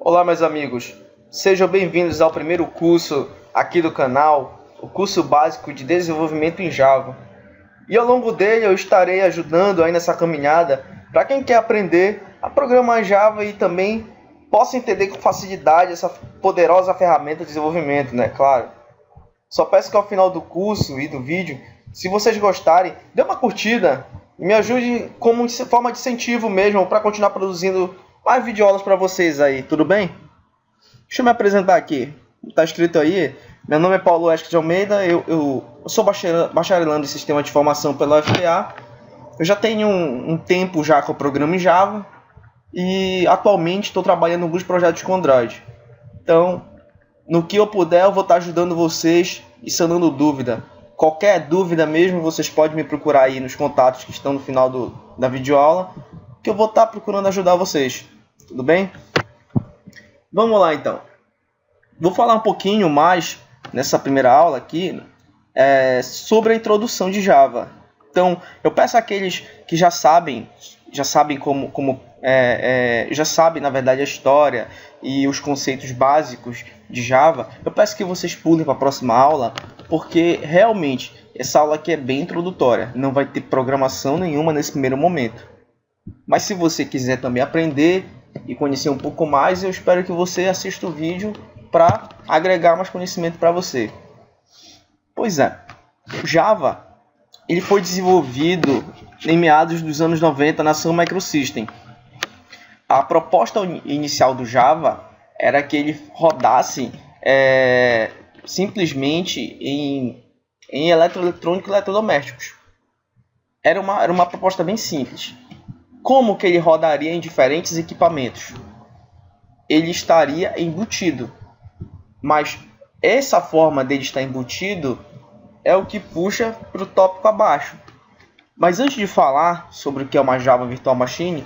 Olá, meus amigos. Sejam bem-vindos ao primeiro curso aqui do canal, o curso básico de desenvolvimento em Java. E ao longo dele eu estarei ajudando aí nessa caminhada para quem quer aprender a programar Java e também possa entender com facilidade essa poderosa ferramenta de desenvolvimento, né? Claro. Só peço que ao final do curso e do vídeo, se vocês gostarem, dê uma curtida e me ajude como forma de incentivo mesmo para continuar produzindo mais videoaulas para vocês aí, tudo bem? Deixa eu me apresentar aqui. Tá escrito aí, meu nome é Paulo Esques de Almeida, eu sou bacharelando em Sistema de Informação pela UFPA. Eu já tenho um tempo já com o programa em Java e atualmente estou trabalhando em alguns projetos com Android. Então, no que eu puder, eu vou estar ajudando vocês e sanando dúvida. Qualquer dúvida mesmo, vocês podem me procurar aí nos contatos que estão no final da videoaula, que eu vou estar procurando ajudar vocês. Tudo bem? Vamos lá então. Vou falar um pouquinho mais nessa primeira aula aqui sobre a introdução de Java. Então, eu peço àqueles que já sabem já sabem, na verdade, a história e os conceitos básicos de Java, eu peço que vocês pulem para a próxima aula, porque realmente essa aula aqui é bem introdutória, não vai ter programação nenhuma nesse primeiro momento. Mas se você quiser também aprender e conhecer um pouco mais, eu espero que você assista o vídeo para agregar mais conhecimento para você. Pois é, o Java ele foi desenvolvido em meados dos anos 90 na Sun Microsystem. A proposta inicial do Java era que ele rodasse simplesmente em eletroeletrônico e eletrodomésticos. Era uma proposta bem simples. Como que ele rodaria em diferentes equipamentos? Ele estaria embutido. Mas essa forma dele estar embutido é o que puxa para o tópico abaixo. Mas antes de falar sobre o que é uma Java Virtual Machine,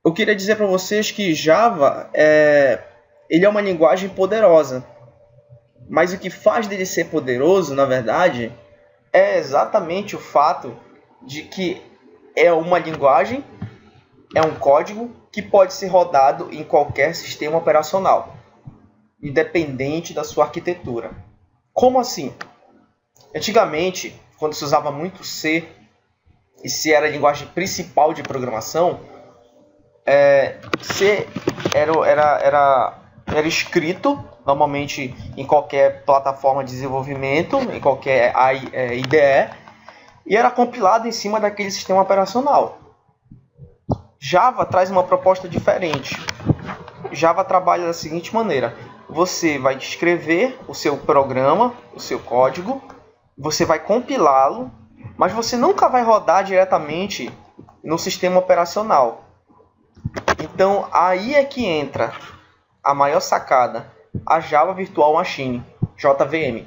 eu queria dizer para vocês que Java ele é uma linguagem poderosa. Mas o que faz dele ser poderoso, na verdade, é exatamente o fato de que é uma linguagem, é um código que pode ser rodado em qualquer sistema operacional, independente da sua arquitetura. Como assim? Antigamente, quando se usava muito C, e C era a linguagem principal de programação, C era escrito normalmente em qualquer plataforma de desenvolvimento, em qualquer IDE, e era compilado em cima daquele sistema operacional. Java traz uma proposta diferente. Java trabalha da seguinte maneira: você vai escrever o seu programa, o seu código, você vai compilá-lo, mas você nunca vai rodar diretamente no sistema operacional. Então, aí é que entra a maior sacada, a Java Virtual Machine, JVM.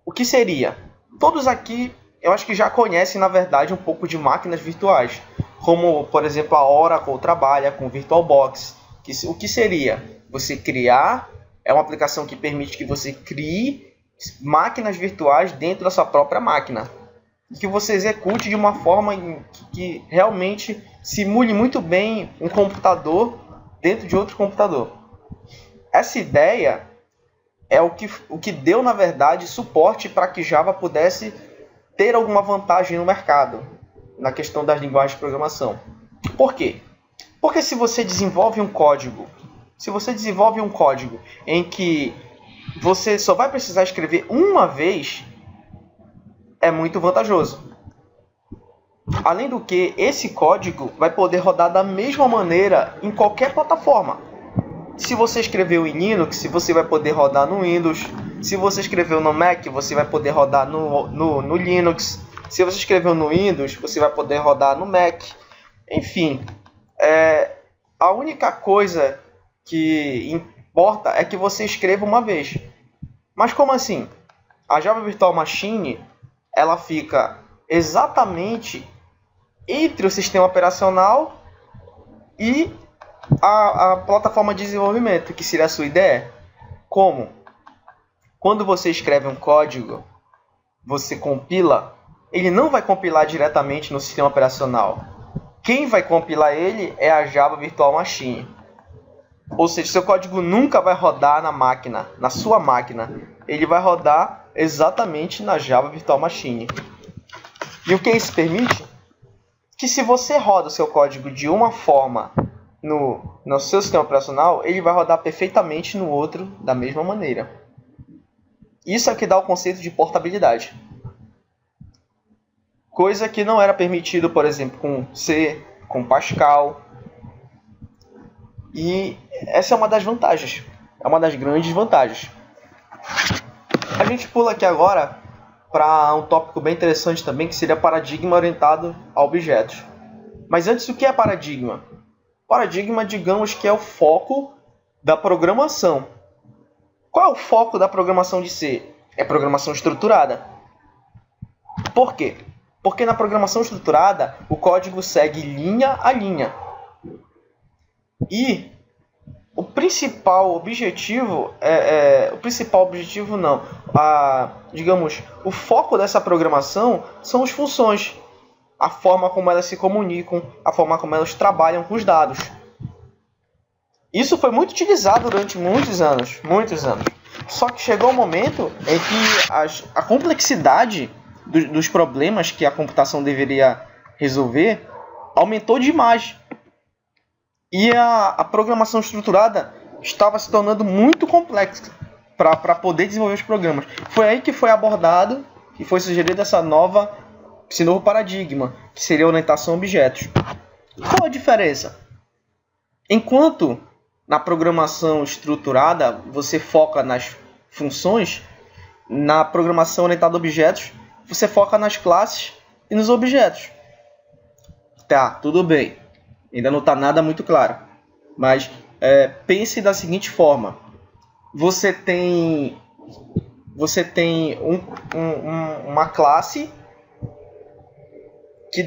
O que seria? Todos aqui, eu acho que já conhecem, na verdade, um pouco de máquinas virtuais, como, por exemplo, a Oracle trabalha com VirtualBox. O que seria? Você criar, é uma aplicação que permite que você crie máquinas virtuais dentro da sua própria máquina, e que você execute de uma forma que realmente simule muito bem um computador dentro de outro computador. Essa ideia é o que deu, na verdade, suporte para que Java pudesse ter alguma vantagem no mercado, na questão das linguagens de programação. Por quê? Porque se você desenvolve um código em que você só vai precisar escrever uma vez, é muito vantajoso. Além do que, esse código vai poder rodar da mesma maneira em qualquer plataforma. Se você escreveu em Linux, você vai poder rodar no Windows. Se você escreveu no Mac, você vai poder rodar no Linux. Se você escreveu no Windows, você vai poder rodar no Mac. Enfim, a única coisa que importa é que você escreva uma vez. Mas como assim? A Java Virtual Machine, ela fica exatamente entre o sistema operacional e a plataforma de desenvolvimento, que seria a sua IDE. Como? Quando você escreve um código, você compila, ele não vai compilar diretamente no sistema operacional. Quem vai compilar ele é a Java Virtual Machine. Ou seja, seu código nunca vai rodar na máquina, na sua máquina. Ele vai rodar exatamente na Java Virtual Machine. E o que isso permite? Que se você roda o seu código de uma forma no seu sistema operacional, ele vai rodar perfeitamente no outro da mesma maneira. Isso é que dá o conceito de portabilidade. Coisa que não era permitido, por exemplo, com C, com Pascal. E essa é uma das vantagens. É uma das grandes vantagens. A gente pula aqui agora para um tópico bem interessante também, que seria paradigma orientado a objetos. Mas antes, o que é paradigma? Paradigma, digamos que é o foco da programação. Qual é o foco da programação de C? É programação estruturada. Por quê? Porque na programação estruturada, o código segue linha a linha. E o principal objetivo digamos, o foco dessa programação são as funções, a forma como elas se comunicam, a forma como elas trabalham com os dados. Isso foi muito utilizado durante muitos anos. Só que chegou um momento em que a complexidade dos problemas que a computação deveria resolver aumentou demais. E a programação estruturada estava se tornando muito complexa para poder desenvolver os programas. Foi aí que foi abordado e foi sugerido esse novo paradigma, que seria a orientação a objetos. Qual a diferença? Enquanto na programação estruturada você foca nas funções, na programação orientada a objetos você foca nas classes e nos objetos. Tá, tudo bem. Ainda não está nada muito claro. Mas pense da seguinte forma. Você tem uma classe que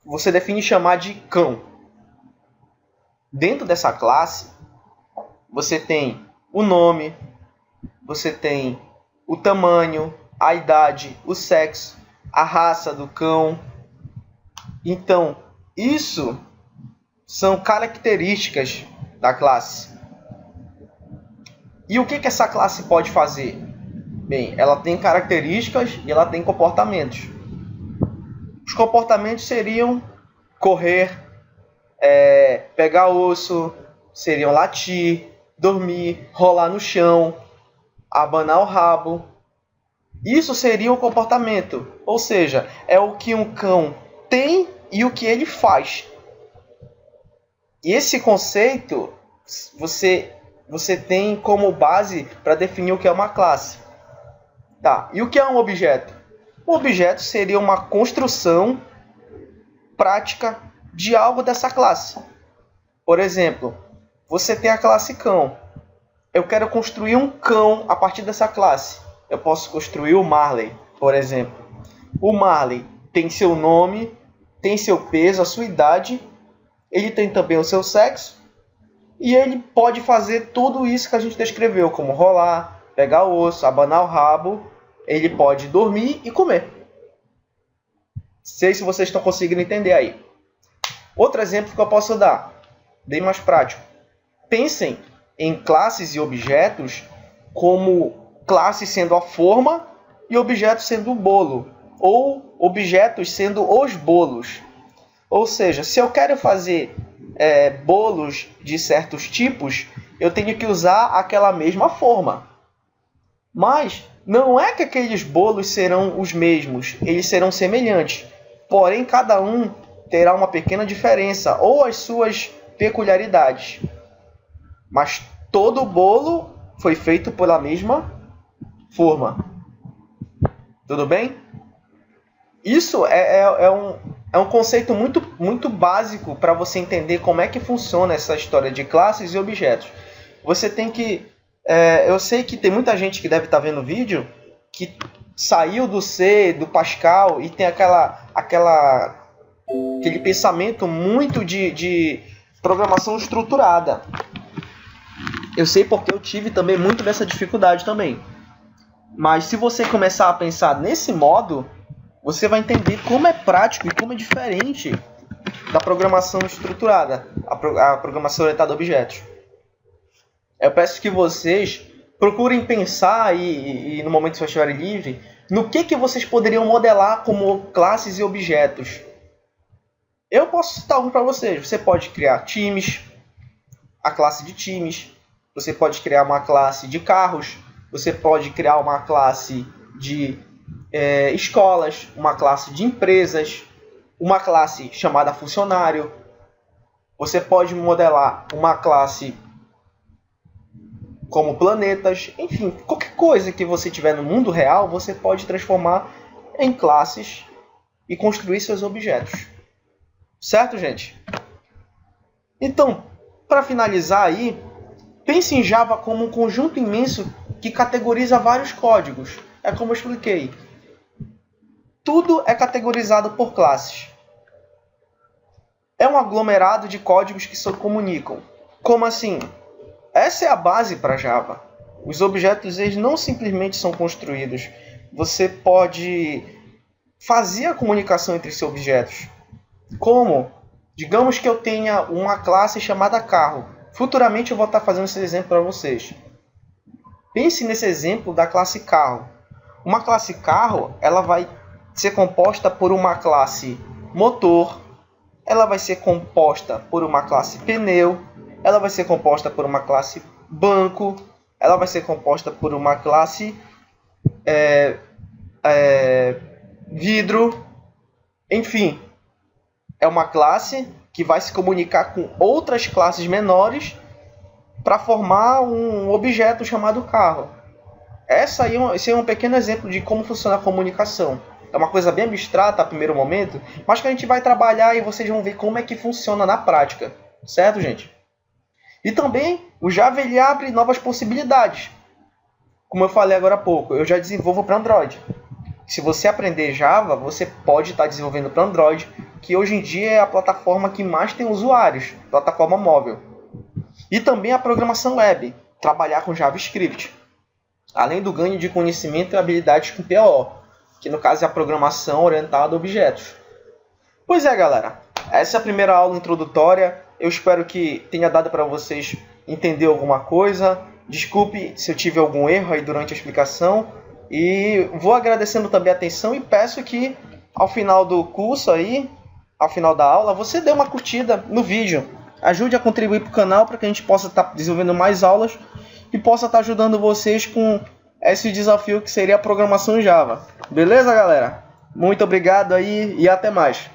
você define chamar de cão. Dentro dessa classe, você tem o nome, você tem o tamanho, a idade, o sexo, a raça do cão. Então, isso são características da classe. E o que essa classe pode fazer? Bem, ela tem características e ela tem comportamentos. Os comportamentos seriam correr, pegar osso, seriam latir, dormir, rolar no chão, abanar o rabo. Isso seria o comportamento, ou seja, é o que um cão tem e o que ele faz. E esse conceito você tem como base para definir o que é uma classe. Tá. E o que é um objeto? Um objeto seria uma construção prática de algo dessa classe. Por exemplo, você tem a classe cão. Eu quero construir um cão a partir dessa classe. Eu posso construir o Marley, por exemplo. O Marley tem seu nome, tem seu peso, a sua idade, ele tem também o seu sexo, e ele pode fazer tudo isso que a gente descreveu, como rolar, pegar o osso, abanar o rabo, ele pode dormir e comer. Sei se vocês estão conseguindo entender aí. Outro exemplo que eu posso dar, bem mais prático. Pensem em classes e objetos como classe sendo a forma e objeto sendo o bolo, ou objetos sendo os bolos. Ou seja, se eu quero fazer bolos de certos tipos, eu tenho que usar aquela mesma forma. Mas não é que aqueles bolos serão os mesmos, eles serão semelhantes. Porém, cada um terá uma pequena diferença ou as suas peculiaridades. Mas todo bolo foi feito pela mesma forma. Tudo bem? Isso é um conceito muito básico para você entender como é que funciona essa história de classes e objetos. Você tem que... eu sei que tem muita gente que deve estar vendo o vídeo que saiu do C, do Pascal e tem aquele pensamento muito de programação estruturada. Eu sei porque eu tive também muito dessa dificuldade também. Mas se você começar a pensar nesse modo, você vai entender como é prático e como é diferente da programação estruturada, a programação orientada a objetos. Eu peço que vocês procurem pensar e no momento que vocês estiverem livre, no que vocês poderiam modelar como classes e objetos. Eu posso citar alguns para vocês. Você pode criar times, a classe de times. Você pode criar uma classe de carros. Você pode criar uma classe de escolas, uma classe de empresas, uma classe chamada funcionário. Você pode modelar uma classe como planetas. Enfim, qualquer coisa que você tiver no mundo real, você pode transformar em classes e construir seus objetos. Certo, gente? Então, para finalizar aí, pense em Java como um conjunto imenso que categoriza vários códigos. É como eu expliquei. Tudo é categorizado por classes. É um aglomerado de códigos que se comunicam. Como assim? Essa é a base para Java. Os objetos eles não simplesmente são construídos. Você pode fazer a comunicação entre esses objetos. Como? Digamos que eu tenha uma classe chamada carro. Futuramente eu vou estar fazendo esse exemplo para vocês. Pense nesse exemplo da classe carro. Uma classe carro, ela vai ser composta por uma classe motor, ela vai ser composta por uma classe pneu, ela vai ser composta por uma classe banco, ela vai ser composta por uma classe vidro, enfim. É uma classe que vai se comunicar com outras classes menores para formar um objeto chamado carro. Esse é um pequeno exemplo de como funciona a comunicação. É uma coisa bem abstrata a primeiro momento, mas que a gente vai trabalhar e vocês vão ver como é que funciona na prática. Certo, gente? E também o Java ele abre novas possibilidades. Como eu falei agora há pouco, eu já desenvolvo para Android. Se você aprender Java, você pode estar desenvolvendo para Android, que hoje em dia é a plataforma que mais tem usuários, plataforma móvel. E também a programação web, trabalhar com JavaScript. Além do ganho de conhecimento e habilidades com PO, que no caso é a programação orientada a objetos. Pois é, galera. Essa é a primeira aula introdutória. Eu espero que tenha dado para vocês entender alguma coisa. Desculpe se eu tive algum erro aí durante a explicação. E vou agradecendo também a atenção e peço que ao final do curso aí, ao final da aula, você dê uma curtida no vídeo. Ajude a contribuir para o canal para que a gente possa estar desenvolvendo mais aulas e possa estar ajudando vocês com esse desafio que seria a programação em Java. Beleza, galera? Muito obrigado aí e até mais.